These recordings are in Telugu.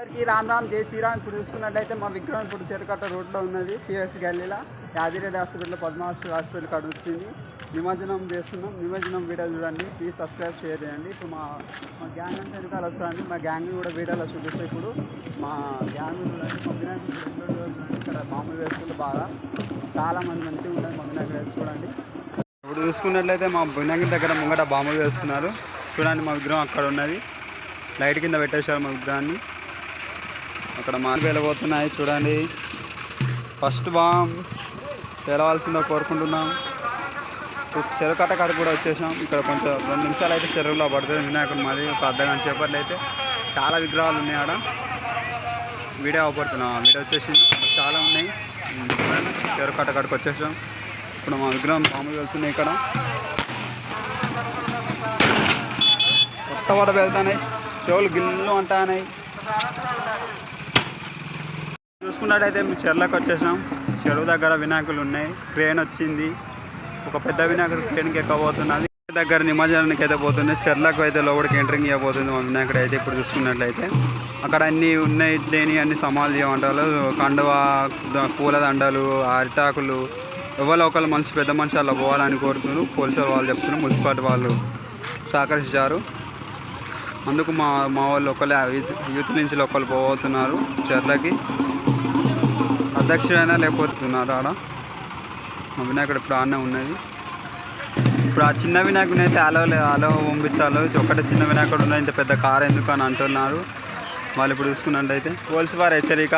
అందరికీ రామ్ రామ్ జై శ్రీరామ్. ఇప్పుడు చూసుకున్నట్లయితే మా విగ్రహం ఇప్పుడు చెరుకట్ట రోడ్లో ఉన్నది. పిఎస్ గల్లీలో యాదిరెడ్డి హాస్పిటల్ పద్మ హాస్పిటల్ కాడ వచ్చింది. నిమజ్జనం చేస్తున్నాం. నిమజ్జనం వీడియో చూడండి. ప్లీజ్ సబ్స్క్రైబ్ షేర్ చేయండి. ఇప్పుడు మా గ్యాంగ్ అంతా వెనకాల వస్తుంది. మా గ్యాంగ్ కూడా వీడియోలో చూపిస్తాయి. ఇప్పుడు మా గ్యాంగ్ చూడండి. మా వినాయకుడు ఇక్కడ మామూలు వేసుకుంటే బాగా చాలామంది మంచిగా ఉంటుంది. మా వినాయకుడు వేసి చూడండి. ఇప్పుడు చూసుకున్నట్లయితే మా వినాయకుడి దగ్గర ముంగట బాంబులు వేస్తున్నారు. చూడండి మా విగ్రహం అక్కడ ఉన్నది. లైట్ కింద పెట్టేశారు మా విగ్రహాన్ని. అక్కడ మాకు వెళ్ళబోతున్నాయి చూడండి. ఫస్ట్ బాంబ్ వెళ్ళవలసిందో కోరుకుంటున్నాం. ఇప్పుడు చెరుకట్ట కాడ కూడా వచ్చేసాం. ఇక్కడ కొంచెం 2 నిమిషాలు అయితే చెరువులో పడుతుంది వినాయకుడు. మాది ఒక అర్ధగంట సేపట్లో అయితే చాలా విగ్రహాలు ఉన్నాయి ఆడ. వీడియో అవపడుతున్నాం. వీడియో వచ్చేసి చాలా ఉన్నాయి. చెరుకట్ట కాడికి వచ్చేసాం. ఇప్పుడు మా విగ్రహం బాంబులు వెళ్తున్నాయి. ఇక్కడ కొత్త వాడ వెళ్తున్నాయి. చెవులు గిల్లు అంటున్నాయి. చూసుకున్నట్టయితే మేము చెర్లకు వచ్చేసాం. చెరువు దగ్గర వినాయకులు ఉన్నాయి. క్రేన్ వచ్చింది. ఒక పెద్ద వినాయకుడు క్రేన్కి ఎక్కబోతున్నది. దగ్గర నిమజ్జనానికి అయితే పోతుంది. చెర్లకు అయితే లోపలికి ఎంట్రింగ్ ఇవ్వబోతుంది మా వినాయకుడు అయితే. ఇప్పుడు చూసుకున్నట్లయితే అక్కడ అన్నీ ఉన్నాయి. లేని అన్ని సమాలు చేయమంటారు. కండువ, పూల దండలు, అరిటాకులు ఎవరో ఒకళ్ళు మనిషి పెద్ద మనిషి అలా పోవాలని కోరుతున్నారు. పోలీసు వాళ్ళు చెప్తున్నారు. మున్సిపాలిటీ వాళ్ళు సహకరించారు. అందుకు మా వాళ్ళు ఒకళ్ళే యూత్ నుంచి ఒకళ్ళు పోతున్నారు చెర్లకి. అధ్యక్షుడైనా లేకపోతున్నారు ఆడ. మా వినాయకుడు ఇప్పుడు ఆడనే ఉన్నది. ఇప్పుడు ఆ చిన్న వినాయకుని అయితే అలో పంపిస్తారు. ఒకటే చిన్న వినాయకుడు ఉన్నది. ఇంత పెద్ద కారు ఎందుకు అని అంటున్నారు వాళ్ళు. ఇప్పుడు చూసుకున్నట్టయితే పోలీసు వారు హెచ్చరిక.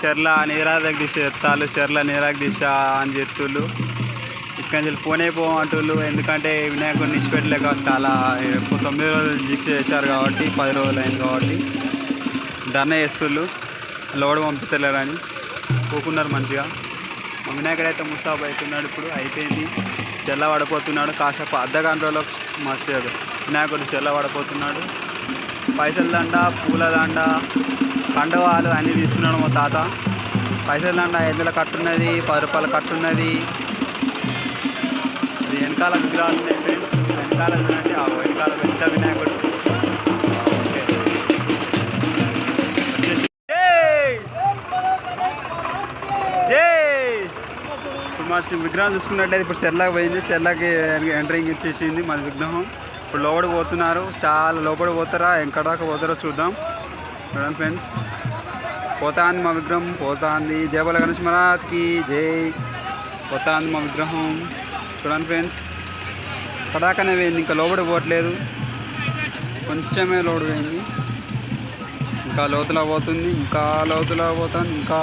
చెర్ల నీరాకు దిశ ఎత్తాలు, చెర్ల నీరాకు దిశ అని చెప్తుళ్ళు. ఇక్కడ నుంచి పోమంటుళ్ళు. ఎందుకంటే వినాయకుడిని ఇచ్చిపెట్టలేక చాలా 9 రోజులు దీక్ష చేశారు కాబట్టి 10 రోజులు అయింది కాబట్టి ధర్నా చేస్తుళ్ళు. లోడ్ పంపిస్తలేరని పోకున్నారు మంచిగా. మా వినాయకుడు అయితే ముసాబ్ అవుతున్నాడు. ఇప్పుడు అయిపోయింది. చెల్ల పడిపోతున్నాడు. కాసేపు అర్ధగంటలో మా వినాయకుడు చెల్ల పడిపోతున్నాడు. పైసల దండ, పూల దండ, కండవాలు అన్నీ తీస్తున్నాడు మా తాత. పైసల దండ 5 కట్టున్నది, 10 రూపాయలు కట్టున్నది. అది వెనకాల విగ్రహాలు ఉన్నాయి ఫ్రెండ్స్. వెనకాల చూడండి. ఆ వెనకాల పెద్ద వినాయకుడు. ఓకే ఇప్పుడు మా విగ్రహం చూసుకున్నట్టయితే ఇప్పుడు చెర్లకు పోయింది. చెర్లకి ఎంట్రింగ్ ఇచ్చేసింది మన విగ్రహం. ఇప్పుడు లోపలికి పోతున్నారు. చాలా లోపలికి పోతారా ఎక్కడాక పోతారో చూద్దాం. చూడండి ఫ్రెండ్స్. పోతాంది మా విగ్రహం. పోతాంది. జై బోలో గణేష్ మహారాజ్కి జై. పోతాంది మా విగ్రహం. చూడండి ఫ్రెండ్స్. కడాకనే పోయింది. ఇంకా లోపలికి పోవట్లేదు. కొంచెమే లోడు పోయింది. ఇంకా లోతులా పోతుంది. ఇంకా లోతులా పోతుంది. ఇంకా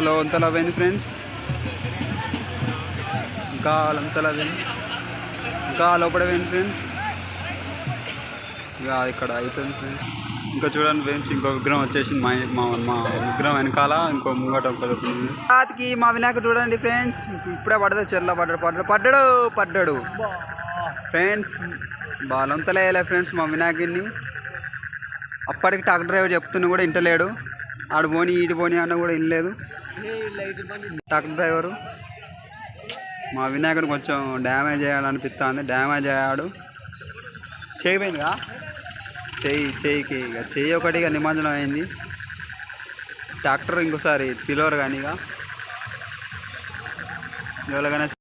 లోతులా పోయింది ఫ్రెండ్స్. ఇంకా లోతులా పోయింది. ఇంకా లోపల పోయింది ఫ్రెండ్స్. ఇక ఇక్కడ అవుతుంది ఫ్రెండ్స్. ఇంకా చూడండి ఫ్రెండ్స్. ఇంకో విగ్రహం వచ్చేసింది. మా విగ్రహం వెనకాల ఇంకో ముంగట ఒకటి. రాత్రికి మా వినాయకుడు చూడండి ఫ్రెండ్స్. ఇప్పుడే పడదు. చెర్ల పడ్డాడు ఫ్రెండ్స్. బాలంతలే వేయలే ఫ్రెండ్స్ మా వినాయకుడిని. అప్పటికి ట్రక్ డ్రైవర్ చెప్తున్నా కూడా ఇంటలేడు. ఆడు పోని ఇటు పోని అన్న కూడా వినలేదు ట్రక్ డ్రైవరు. మా వినాయకుడు కొంచెం డ్యామేజ్ చేయాలనిపిస్తుంది. డ్యామేజ్ అయ్యాడు. చేయిపోయిందిగా. చెయ్యికి ఇక చెయ్యి ఒకటి ఇక నిమజ్జనం అయింది. ట్రాక్టర్ ఇంకోసారి పిలవరు కానీ ఇక ఎవరికైనా